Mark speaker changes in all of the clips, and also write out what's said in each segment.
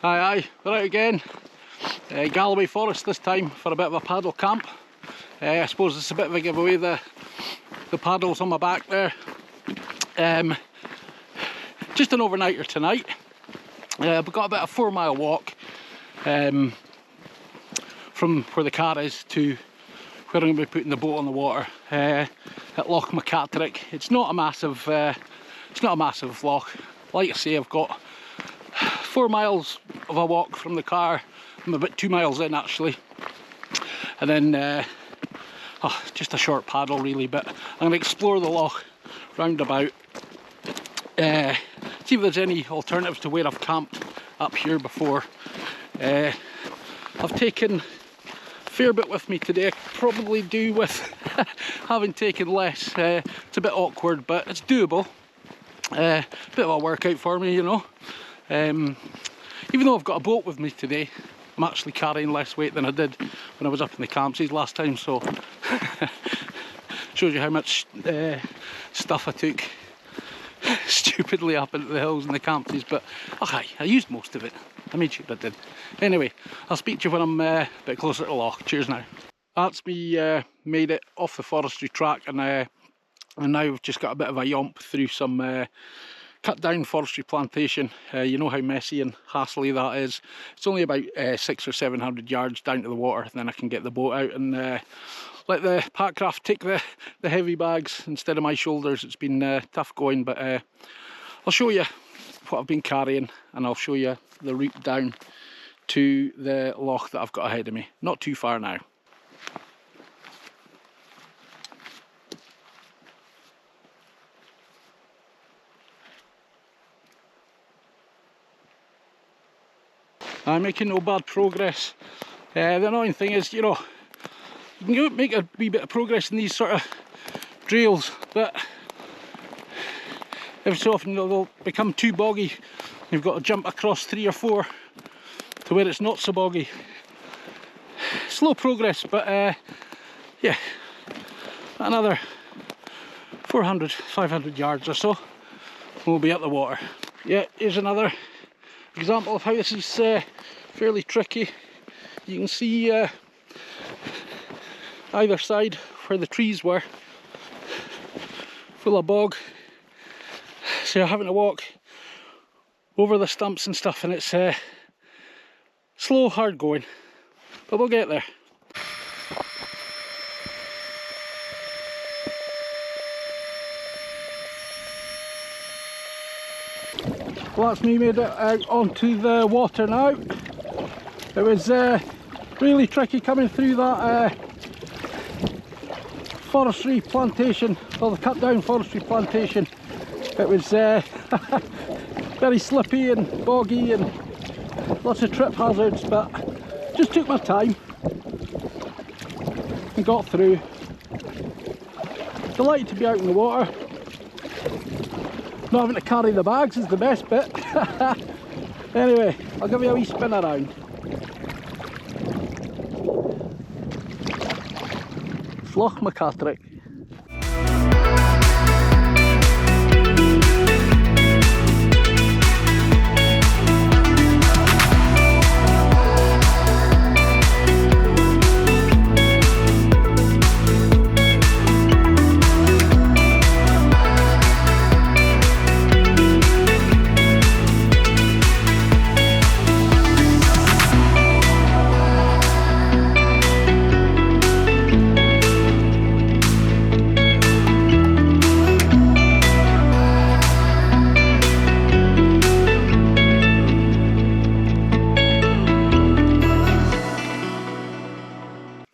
Speaker 1: Aye, we're out again. Galloway Forest this time for a bit of a paddle camp. I suppose it's a bit of a giveaway, the paddles on my back there. Just an overnighter tonight. We've got about a 4-mile walk from where the car is to where I'm going to be putting the boat on the water at Loch It's not a massive loch. Like I say, I've got 4 miles of a walk from the car. I'm about 2 miles in actually, and then just a short paddle really, but I'm going to explore the loch round about, see if there's any alternatives to where I've camped up here before. I've taken a fair bit with me today. I probably do with having taken less. It's a bit awkward, but it's doable. Bit of a workout for me, you know. Even though I've got a boat with me today, I'm actually carrying less weight than I did when I was up in the campsies last time, so shows you how much stuff I took stupidly up into the hills and the campsies, but okay, I used most of it. I made sure I did. Anyway, I'll speak to you when I'm a bit closer to the loch. Cheers now. That's me made it off the forestry track, and now we've just got a bit of a yomp through some cut down forestry plantation. You know how messy and hassly that is. It's only about 600 or 700 yards down to the water, then I can get the boat out and let the Packrafting take the heavy bags instead of my shoulders. It's been tough going, but I'll show you what I've been carrying, and I'll show you the route down to the loch that I've got ahead of me. Not too far now. I'm making no bad progress. The annoying thing is, you know, you can make a wee bit of progress in these sort of trails, but every so often they'll become too boggy. You've got to jump across 3 or 4 to where it's not so boggy. Slow progress, but yeah, another 400, 500 yards or so, we'll be at the water. Yeah, here's another example of how this is fairly tricky. You can see either side where the trees were full of bog, so you're having to walk over the stumps and stuff, and it's slow, hard going, but we'll get there. Well, that's me made it out onto the water now. It was really tricky coming through that forestry plantation, or the cut down forestry plantation. It was very slippy and boggy and lots of trip hazards, but just took my time and got through. Delighted to be out in the water. Not having to carry the bags is the best bit. Anyway, I'll give you a wee spin around. It's Loch Macatrick.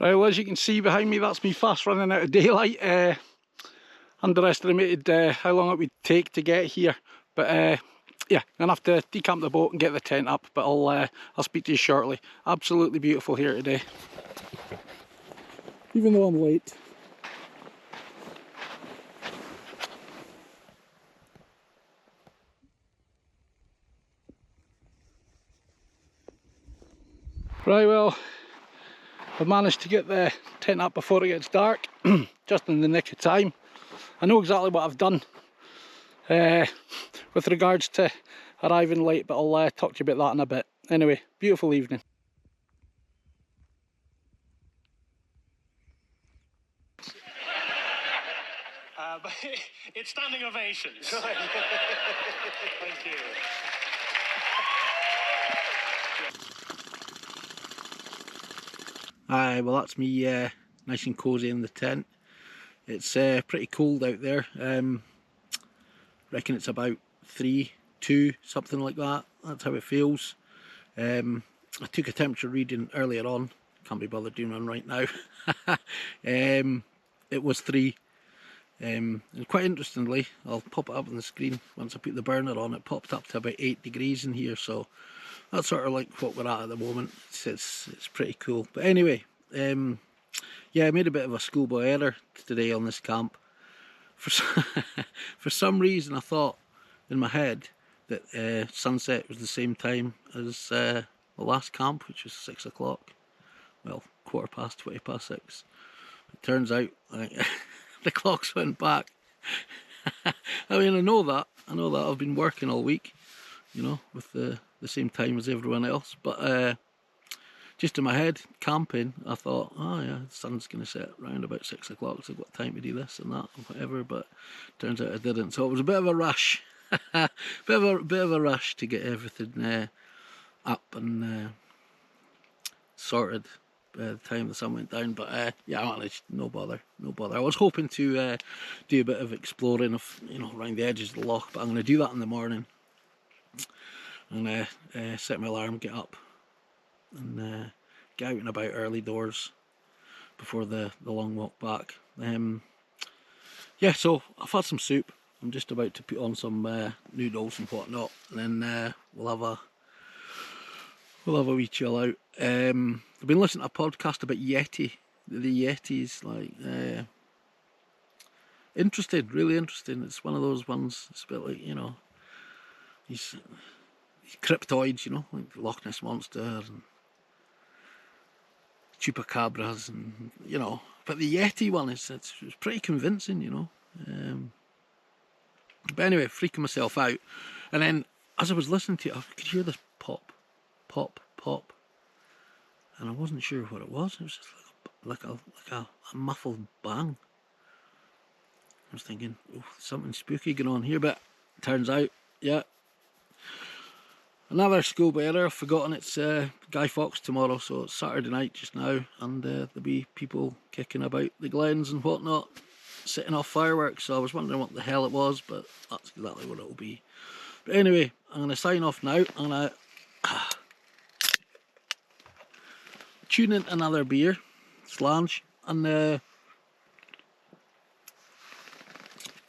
Speaker 1: Right, well, as you can see behind me, that's me fast running out of daylight. Underestimated how long it would take to get here, but yeah, I'm gonna have to decamp the boat and get the tent up, but I'll speak to you shortly. Absolutely beautiful here today, even though I'm late. Right, well, I've managed to get the tent up before it gets dark, just in the nick of time. I know exactly what I've done with regards to arriving late, but I'll talk to you about that in a bit. Anyway, beautiful evening.
Speaker 2: But it's standing ovations. Thank you.
Speaker 1: Aye, well, that's me nice and cosy in the tent. It's pretty cold out there. Reckon it's about 3, 2, something like that. That's how it feels. I took a temperature reading earlier on. Can't be bothered doing one right now. It was 3. And quite interestingly, I'll pop it up on the screen once I put the burner on. It popped up to about 8 degrees in here, so that's sort of like what we're at the moment. It's pretty cool. But anyway, yeah, I made a bit of a schoolboy error today on this camp. For some reason, I thought in my head that sunset was the same time as the last camp, which was 6 o'clock. Well, 6:15. It turns out the clocks went back. I mean, I know that. I've been working all week, you know, with the same time as everyone else. But just in my head, camping, I thought, oh yeah, the sun's going to set around about 6 o'clock, so I've got time to do this and that and whatever. But turns out I didn't. So it was a bit of a rush, bit of a rush to get everything up and sorted by the time the sun went down. But yeah, I managed. No bother. I was hoping to do a bit of exploring of, you know, around the edges of the loch, but I'm going to do that in the morning. I'm going to set my alarm, get up, and get out and about early doors before the long walk back. Yeah, so I've had some soup. I'm just about to put on some noodles and whatnot, and then we'll have a wee chill out. I've been listening to a podcast about Yeti. The Yeti's like interesting, really interesting. It's one of those ones. It's a bit like, you know, these cryptoids, you know, like the Loch Ness monster and chupacabras, and you know. But the Yeti one it's pretty convincing, you know. But anyway, freaking myself out, and then as I was listening to it, I could hear this pop, and I wasn't sure what it was. It was just like a muffled bang. I was thinking, oh, something spooky going on here, but it turns out, yeah, another schoolboy error. I've forgotten it's Guy Fawkes tomorrow, so it's Saturday night just now, and there'll be people kicking about the glens and whatnot, setting off fireworks. So I was wondering what the hell it was, but that's exactly what it'll be. But anyway, I'm going to sign off now. I'm going to tune in another beer, Slange, and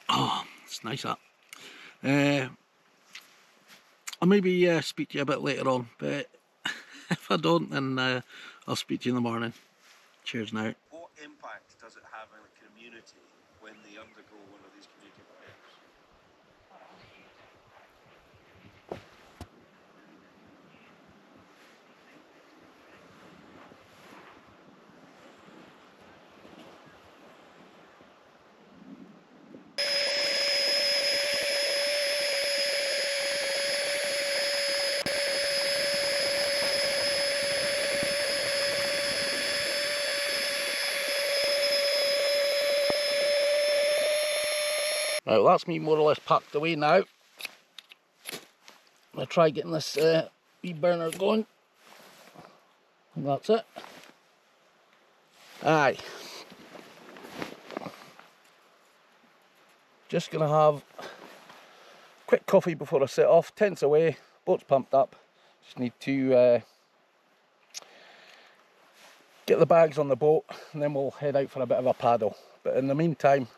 Speaker 1: oh, it's nice that. I'll maybe speak to you a bit later on, but if I don't, then I'll speak to you in the morning. Cheers now.
Speaker 3: What impact does it have on a community when they undergo one of these community fires?
Speaker 1: Right, well, that's me more or less packed away now. I'm going to try getting this wee burner going. And that's it. Aye. Just going to have a quick coffee before I set off. Tent's away, boat's pumped up. Just need to get the bags on the boat, and then we'll head out for a bit of a paddle. But in the meantime,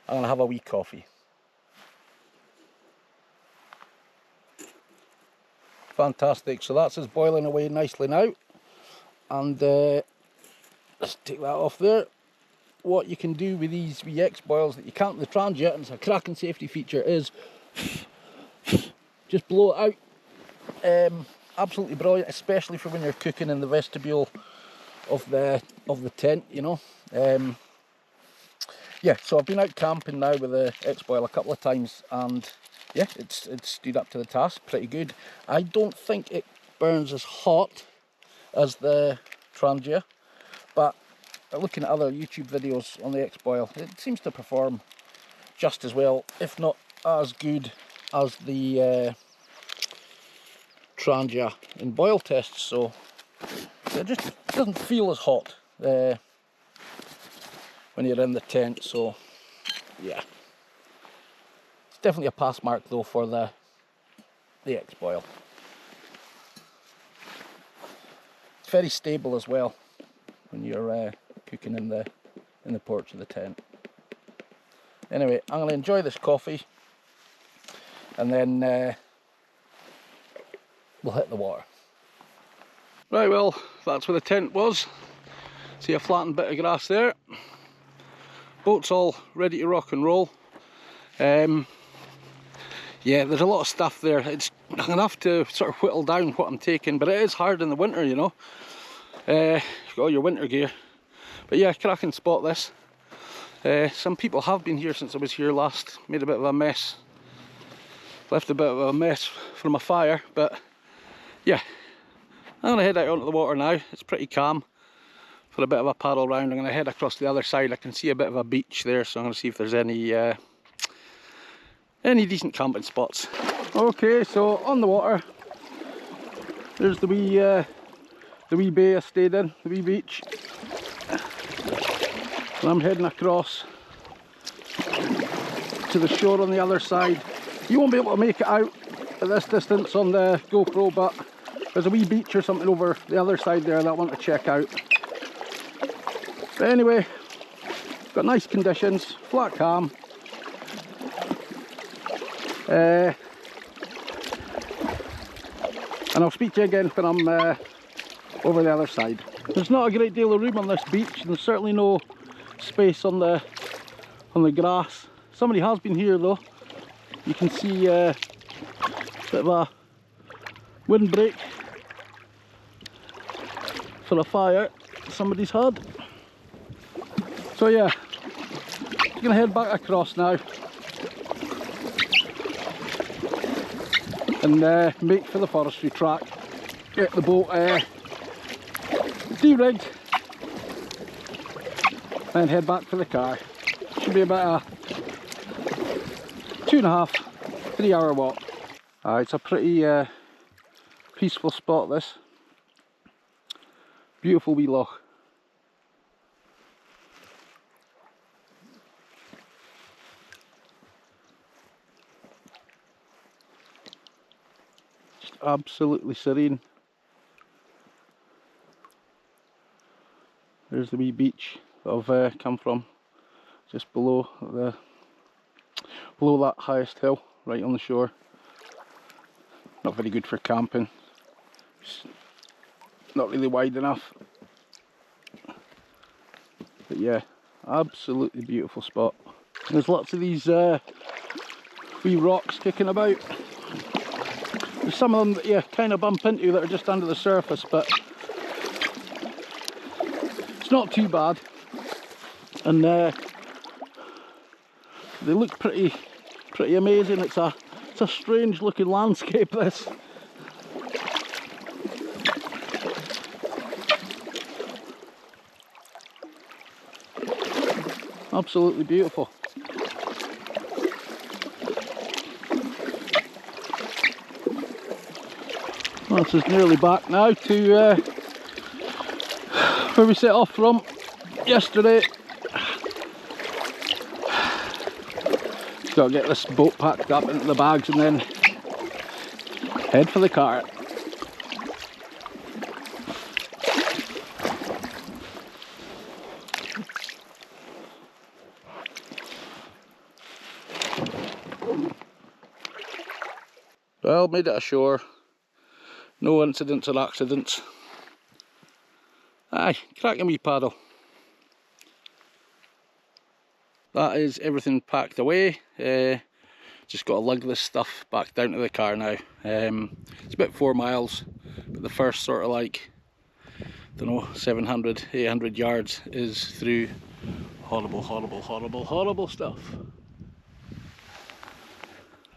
Speaker 1: I'm going to have a wee coffee. Fantastic, so that's us boiling away nicely now. And let's take that off there. What you can do with these wee X-boils that you can't with the Trangia, and it's a cracking safety feature, is just blow it out. Absolutely brilliant, especially for when you're cooking in the vestibule of the tent, you know. Yeah, so I've been out camping now with the X-boil a couple of times, and yeah, it's stood up to the task pretty good. I don't think it burns as hot as the Trangia, but looking at other YouTube videos on the X-boil, it seems to perform just as well, if not as good as the Trangia in boil tests. So it just doesn't feel as hot when you're in the tent. So yeah, it's definitely a pass mark though for the X-boil. It's very stable as well when you're cooking in the porch of the tent. Anyway, I'm going to enjoy this coffee, and then we'll hit the water. Right, well, that's where the tent was. See a flattened bit of grass there. Boat's all ready to rock and roll. Yeah, there's a lot of stuff there. It's enough to sort of whittle down what I'm taking, but it is hard in the winter, you know. You've got all your winter gear. But yeah, cracking spot this. Some people have been here since I was here last. Made a bit of a mess. Left a bit of a mess from a fire, but yeah. I'm going to head out onto the water now. It's pretty calm. For a bit of a paddle round, I'm going to head across the other side. I can see a bit of a beach there, so I'm going to see if there's any decent camping spots. Okay, so on the water, there's the wee bay I stayed in, the wee beach. And I'm heading across to the shore on the other side. You won't be able to make it out at this distance on the GoPro, but there's a wee beach or something over the other side there that I want to check out. But anyway, got nice conditions, flat calm. And I'll speak to you again when I'm over the other side. There's not a great deal of room on this beach, and there's certainly no space on the grass. Somebody has been here though. You can see a bit of a windbreak for a fire somebody's had. So yeah, I'm gonna head back across now and make for the forestry track. Get the boat de-rigged and head back for the car. Should be about a 2.5–3 hour walk. It's a pretty peaceful spot this. Beautiful wee loch. Just absolutely serene. There's the wee beach that I've come from, just below that highest hill, right on the shore. Not very good for camping. It's not really wide enough. But yeah, absolutely beautiful spot. There's lots of these wee rocks kicking about. There's some of them that you kind of bump into that are just under the surface, but it's not too bad. And they look pretty amazing. It's a strange looking landscape this. Absolutely beautiful. Well, this is nearly back now to where we set off from yesterday. Just got to get this boat packed up into the bags and then head for the car. Well, made it ashore. No incidents or accidents. Aye, cracking wee paddle. That is everything packed away. Just got to lug this stuff back down to the car now. It's about 4 miles, but the first sort of like, I don't know, 700, 800 yards is through horrible, horrible, horrible, horrible stuff.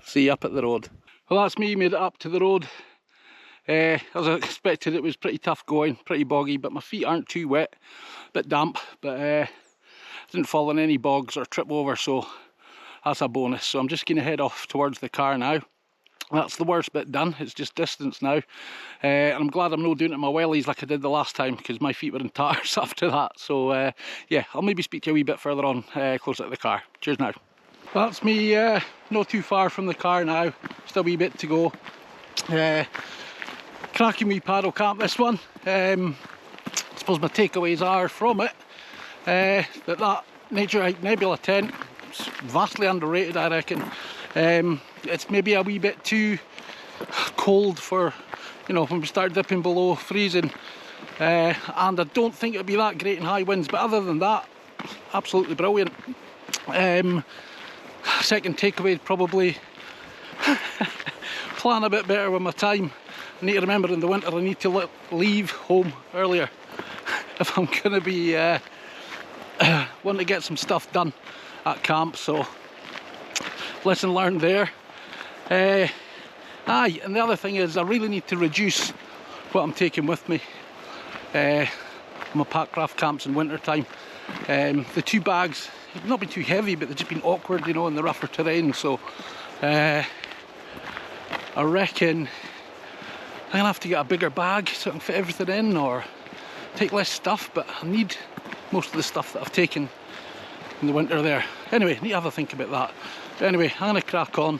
Speaker 1: See you up at the road. Well, that's me, made it up to the road. As I expected, it was pretty tough going, pretty boggy, but my feet aren't too wet, a bit damp, but I didn't fall in any bogs or trip over, so that's a bonus. So I'm just going to head off towards the car now. That's the worst bit done, it's just distance now. And I'm glad I'm not doing it in my wellies like I did the last time, because my feet were in tatters after that. So yeah, I'll maybe speak to you a wee bit further on, closer to the car. Cheers now. That's me, not too far from the car now, just a wee bit to go. Cracking wee paddle camp, this one. I suppose my takeaways are from it that Naturehike Nebula tent is vastly underrated, I reckon. It's maybe a wee bit too cold for, you know, when we start dipping below freezing, and I don't think it'll be that great in high winds, but other than that, absolutely brilliant. Second takeaway, probably plan a bit better with my time. I need to remember in the winter I need to leave home earlier if I'm going to be wanting to get some stuff done at camp, so lesson learned there. Aye, and the other thing is I really need to reduce what I'm taking with me. My packraft camps in winter time. The 2 bags have not been too heavy, but they've just been awkward, you know, in the rougher terrain, so I reckon I'm gonna have to get a bigger bag so I can fit everything in, or take less stuff, but I need most of the stuff that I've taken in the winter there. Anyway, need to have a think about that. But anyway, I'm gonna crack on,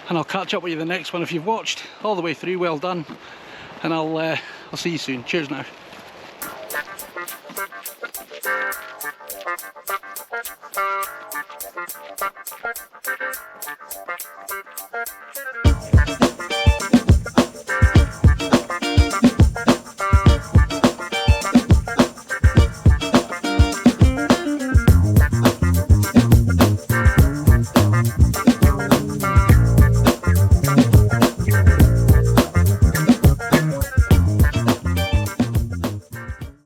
Speaker 1: and I'll catch up with you the next one. If you've watched all the way through, well done, and I'll see you soon. Cheers now.